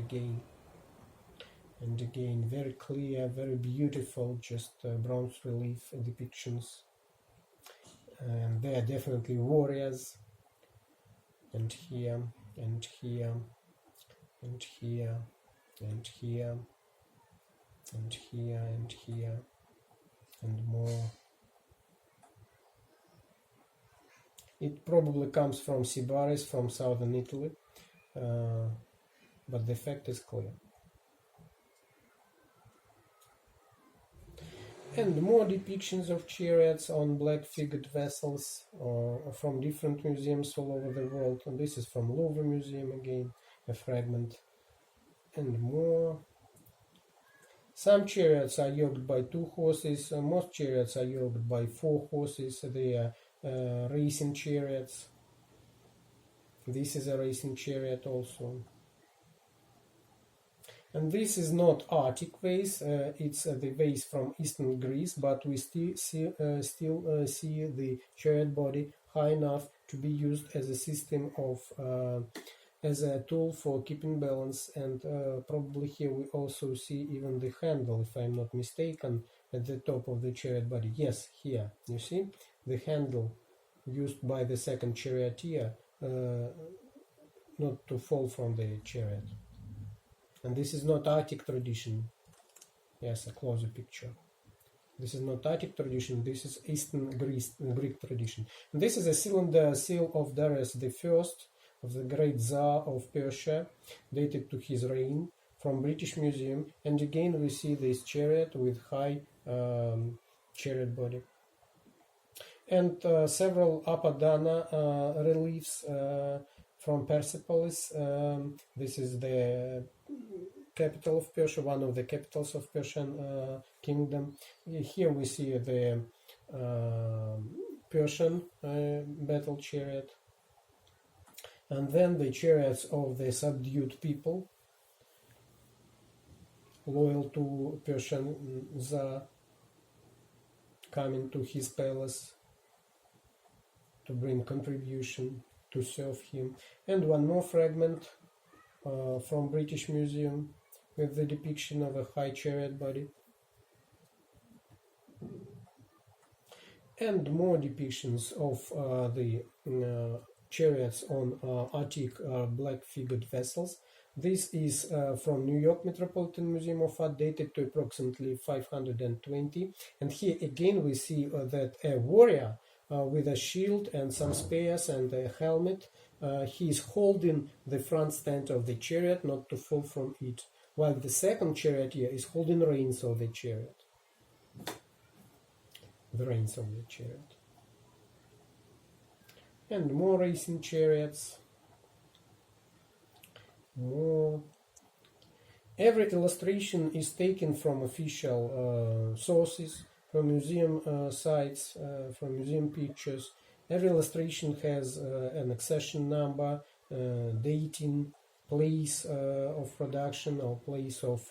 again. And again, very clear, very beautiful, just bronze relief depictions. And they are definitely warriors. And here, and here, and here, and here, and here, and here, and more. It probably comes from Sybaris, from southern Italy, but the effect is clear. And more depictions of chariots on black-figured vessels from different museums all over the world. And this is from Louvre Museum again, a fragment. And more. Some chariots are yoked by 2 horses. Most chariots are yoked by 4 horses. They are racing chariots. This is a racing chariot also. And this is not Arctic vase, it's the vase from Eastern Greece, but we still see the chariot body high enough to be used as a system of, as a tool for keeping balance. And probably here we also see even the handle, if I'm not mistaken, at the top of the chariot body. Yes, here, you see, the handle used by the second charioteer not to fall from the chariot. And this is not Attic tradition. Yes, a closer picture. This is not Attic tradition, this is Eastern Greek tradition. And this is a cylinder seal of Darius I, of the great Tsar of Persia, dated to his reign, from British Museum. And again we see this chariot with high chariot body. And several Apadana reliefs from Persepolis. This is the capital of Persia, one of the capitals of Persian kingdom. Here we see the Persian battle chariot. And then the chariots of the subdued people, loyal to Persian Tsar, coming to his palace to bring contribution, to serve him. And one more fragment from British Museum with the depiction of a high chariot body. And more depictions of the chariots on Attic black-figured vessels. This is from New York Metropolitan Museum of Art, dated to approximately 520. And here again we see that a warrior with a shield and some spears and a helmet, he is holding the front stand of the chariot not to fall from it, while the second charioteer is holding reins of the chariot. The reins of the chariot. And more racing chariots. More. Every illustration is taken from official sources, from museum sites, from museum pictures. Every illustration has an accession number, dating, place of production, or place of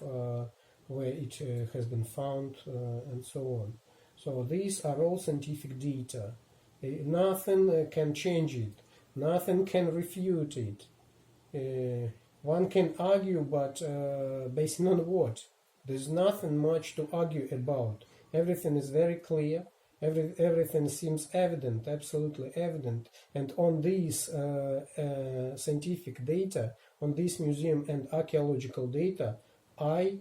where it has been found, and so on. So these are all scientific data. Nothing can change it. Nothing can refute it. One can argue, but based on what? There's nothing much to argue about. Everything is very clear. Everything seems evident, absolutely evident. And on these scientific data, on this museum and archaeological data, I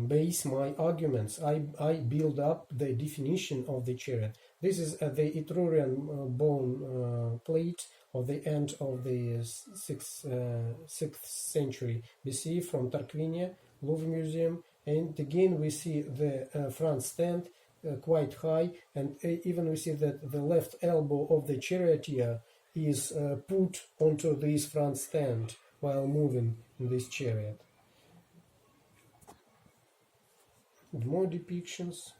base my arguments. I build up the definition of the chariot. This is the Etrurian bone plate of the end of the 6th century BC from Tarquinia, Louvre Museum. And again we see the front stand quite high, and even we see that the left elbow of the charioteer is put onto this front stand while moving in this chariot. And more depictions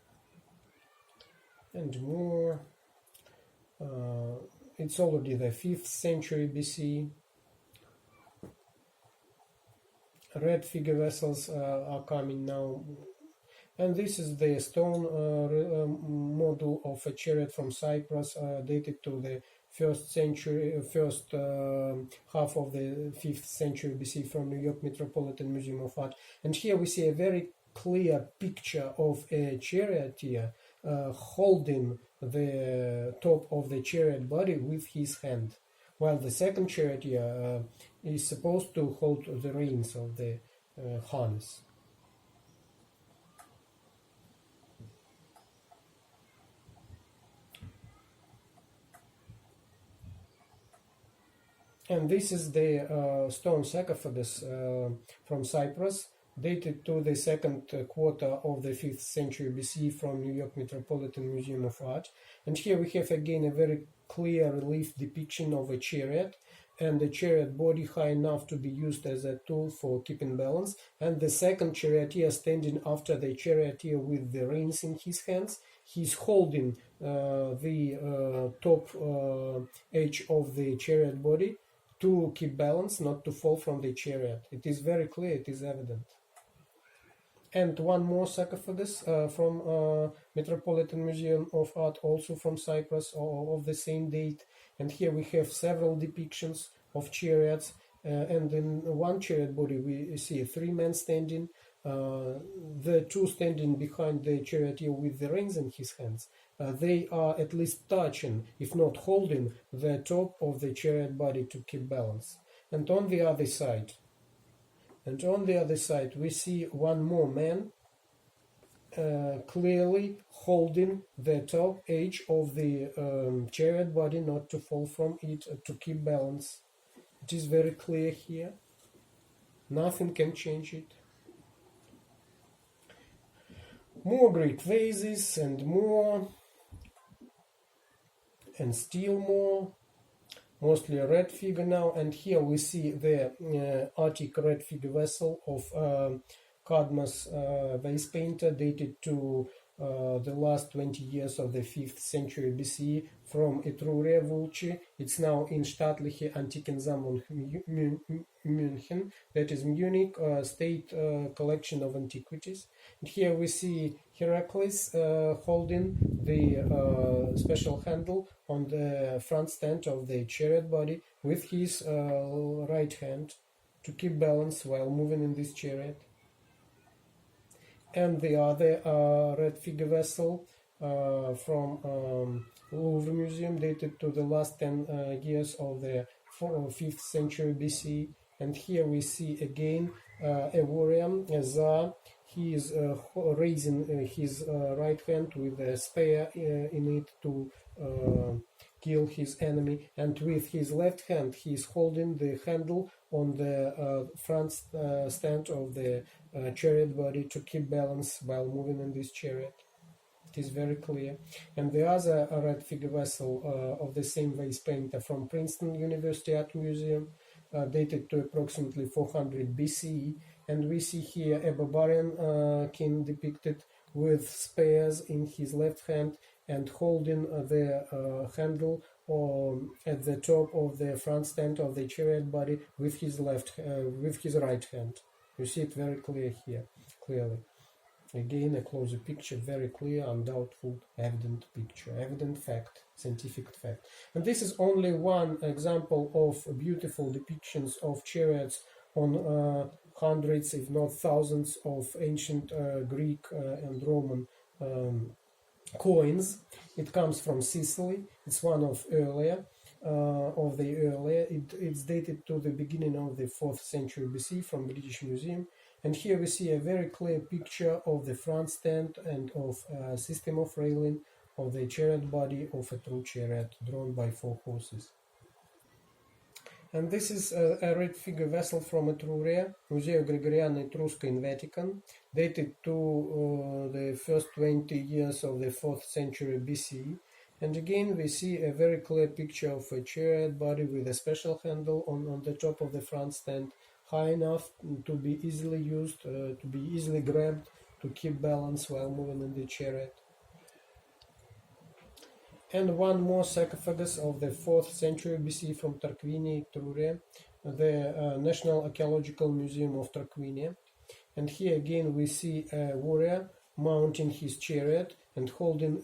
and more. It's already the 5th century BC. Red figure vessels are coming now. And this is the stone model of a chariot from Cyprus, dated to the first half of the 5th century BC from New York Metropolitan Museum of Art. And here we see a very clear picture of a charioteer holding the top of the chariot body with his hand, while the second charioteer is supposed to hold the reins of the harness. And this is the stone sarcophagus from Cyprus, dated to the second quarter of the 5th century BC from New York Metropolitan Museum of Art. And here we have again a very clear relief depiction of a chariot, and the chariot body high enough to be used as a tool for keeping balance, and the second charioteer standing after the charioteer with the reins in his hands. He's holding the top edge of the chariot body to keep balance, not to fall from the chariot. It is very clear, it is evident. And one more sarcophagus from Metropolitan Museum of Art, also from Cyprus, of the same date. And here we have several depictions of chariots. And in one chariot body we see 3 men standing, the 2 standing behind the charioteer with the reins in his hands. They are at least touching, if not holding, the top of the chariot body to keep balance. And on the other side, we see one more man clearly holding the top edge of the chariot body, not to fall from it, to keep balance. It is very clear here. Nothing can change it. More Greek vases and more, and still more, mostly a red figure now. And here we see the Attic red figure vessel of Cadmus vase painter, dated to the last 20 years of the 5th century BC from Etruria, Vulci. It's now in Staatliche Antikensammlung München, that is Munich State Collection of Antiquities. And here we see Heracles holding the special handle on the front stand of the chariot body with his right hand to keep balance while moving in this chariot. And the other red figure vessel from Louvre Museum, dated to the last 10 years of the 5th century BC. And here we see again a warrior, a Tsar. He is raising his right hand with a spear in it to kill his enemy, and with his left hand he is holding the handle on the front stand of the chariot body to keep balance while moving in this chariot. It is very clear. And the other red figure vessel of the same vase painter from Princeton University Art Museum, dated to approximately 400 BCE, and we see here a barbarian king depicted with spears in his left hand and holding the handle at the top of the front stand of the chariot body with his right hand. You see it very clear here, clearly. Again, a closer picture, very clear, undoubtful, evident picture, evident fact, scientific fact. And this is only one example of beautiful depictions of chariots on hundreds, if not thousands, of ancient Greek and Roman coins. It comes from Sicily. It's one of the earlier. It's dated to the beginning of the 4th century BC from British Museum. And here we see a very clear picture of the front stand and of a system of railing of the chariot body of a true chariot drawn by 4 horses. And this is a red figure vessel from Etruria, Museo Gregoriano Etrusco in Vatican, dated to the first 20 years of the 4th century BC. And again we see a very clear picture of a chariot body with a special handle on the top of the front stand, high enough to be easily used, to be easily grabbed, to keep balance while moving in the chariot. And one more sarcophagus of the 4th century BC from Tarquinia, Etruria, the National Archaeological Museum of Tarquinia. And here again we see a warrior mounting his chariot, and holding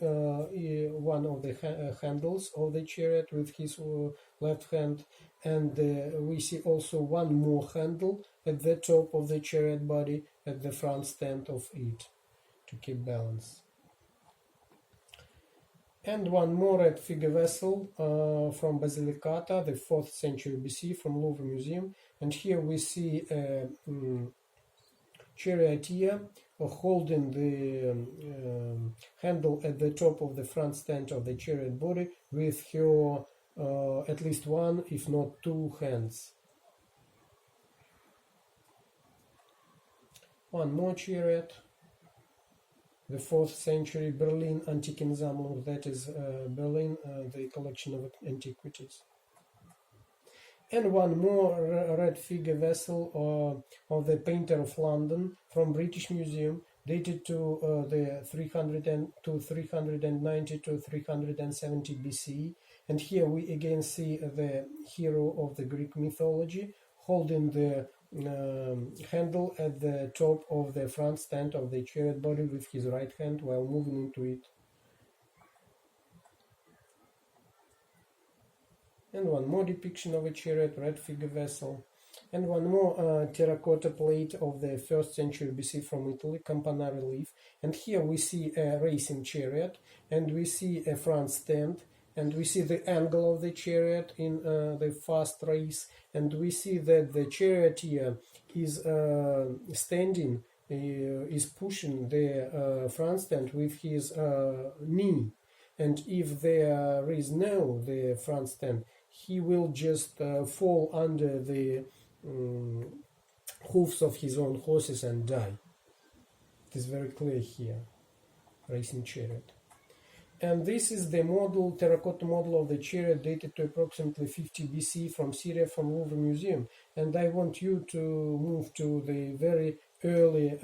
one of the handles of the chariot with his left hand, and we see also one more handle at the top of the chariot body at the front stand of it to keep balance. And one more red figure vessel from Basilicata, the 4th century BC, from Louvre Museum. And here we see a charioteer holding the handle at the top of the front stand of the chariot body with her at least one, if not two, hands. One more chariot, the 4th century Berlin Antikensammlung, that is Berlin, the collection of antiquities. And one more red figure vessel of the painter of London from British Museum, dated to the 390 to 370 BCE. And here we again see the hero of the Greek mythology holding the handle at the top of the front stand of the chariot body with his right hand while moving into it. And one more depiction of a chariot, red figure vessel. And one more terracotta plate of the 1st century BC from Italy, campana relief. And here we see a racing chariot, and we see a front stand, and we see the angle of the chariot in the fast race, and we see that the charioteer is standing, is pushing the front stand with his knee. And if there is no the front stand, he will just fall under the hoofs of his own horses and die. It is very clear here, racing chariot. And this is the model, terracotta model of the chariot, dated to approximately 50 BC from Syria, from Louvre Museum. And I want you to move to the very early,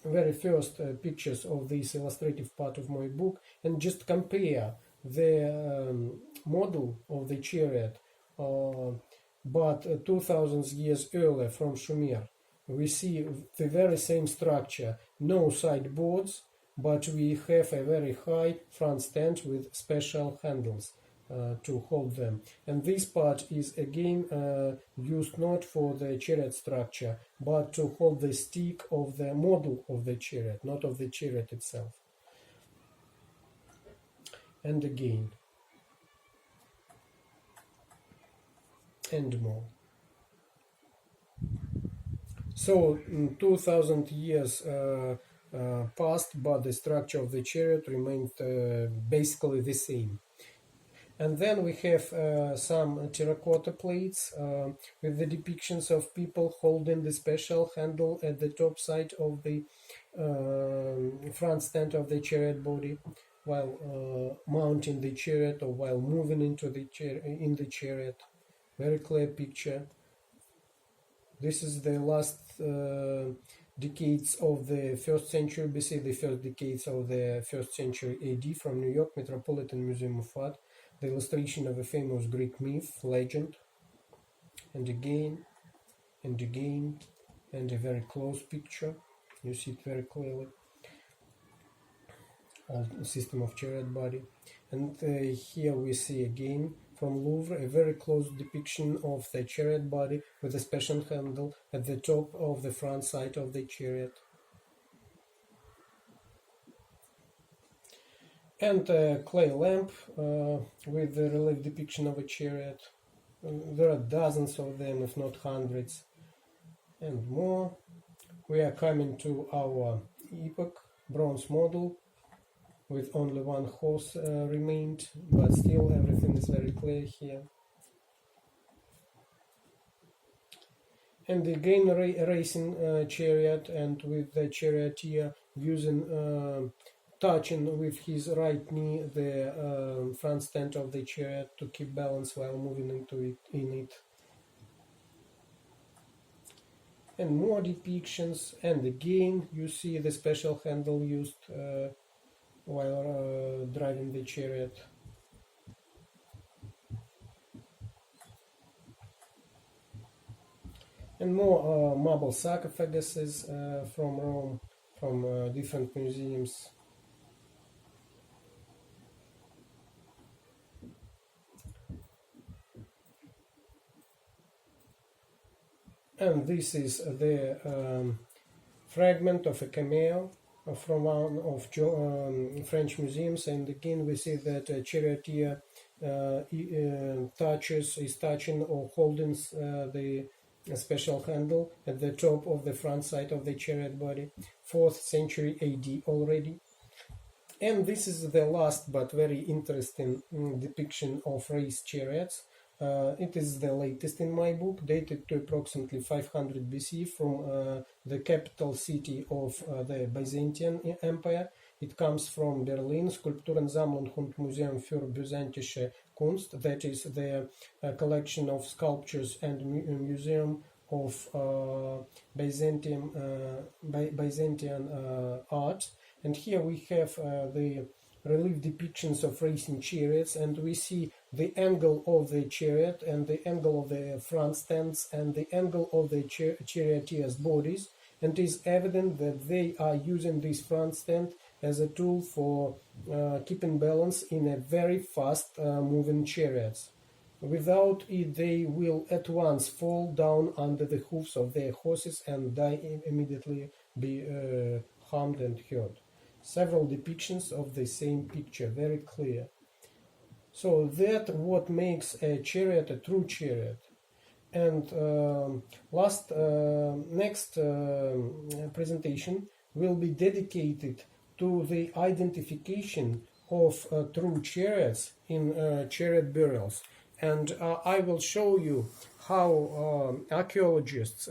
very first pictures of this illustrative part of my book, and just compare the model of the chariot, but 2000 years earlier from Shumer. We see the very same structure, no sideboards, but we have a very high front stand with special handles to hold them. And this part is again used not for the chariot structure, but to hold the stick of the model of the chariot, not of the chariot itself. And again, and more. So 2000 years passed, but the structure of the chariot remained basically the same. And then we have some terracotta plates with the depictions of people holding the special handle at the top side of the front stand of the chariot body while mounting the chariot or while moving into the in the chariot. Very clear picture. This is the last decades of the 1st century BC, the first decades of the 1st century AD from New York Metropolitan Museum of Art. The illustration of a famous Greek myth, legend, and again, and again, and a very close picture. You see it very clearly. All system of chariot body. And here we see again from Louvre a very close depiction of the chariot body with a special handle at the top of the front side of the chariot. And a clay lamp with the relief depiction of a chariot. There are dozens of them, if not hundreds, and more. We are coming to our epoch, bronze model, with only one horse remained, but still everything is very clear here. And again racing chariot, and with the charioteer using touching with his right knee the front stand of the chariot to keep balance while moving in it. And more depictions, and again you see the special handle used while driving the chariot. And more marble sarcophaguses from Rome, from different museums. And this is the fragment of a cameo from one of French museums, and again we see that a charioteer is touching or holding the special handle at the top of the front side of the chariot body, 4th century AD already. And this is the last but very interesting depiction of race chariots. It is the latest in my book, dated to approximately 500 BC from the capital city of the Byzantine Empire. It comes from Berlin, Skulpturensammlung und Museum für Byzantinische Kunst, that is the collection of sculptures and museum of Byzantine art. And here we have the relief depictions of racing chariots, and we see the angle of the chariot and the angle of the front stands and the angle of the charioteers' bodies, and it is evident that they are using this front stand as a tool for keeping balance in a very fast moving chariots. Without it, they will at once fall down under the hoofs of their horses and die immediately, be harmed and hurt. Several depictions of the same picture, very clear. So that what makes a chariot a true chariot. And next presentation will be dedicated to the identification of true chariots in chariot burials. And I will show you how archaeologists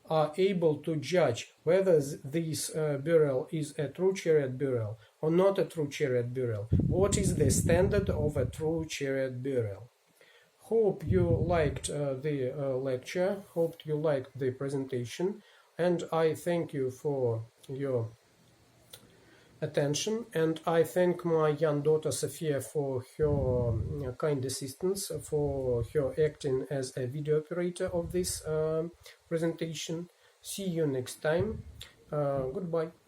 are able to judge whether this burial is a true chariot burial or not a true chariot burial. What is the standard of a true chariot burial? Hope you liked the lecture, hope you liked the presentation, and I thank you for your attention, and I thank my young daughter Sophia for her kind assistance, for her acting as a video operator of this presentation. See you next time. Goodbye.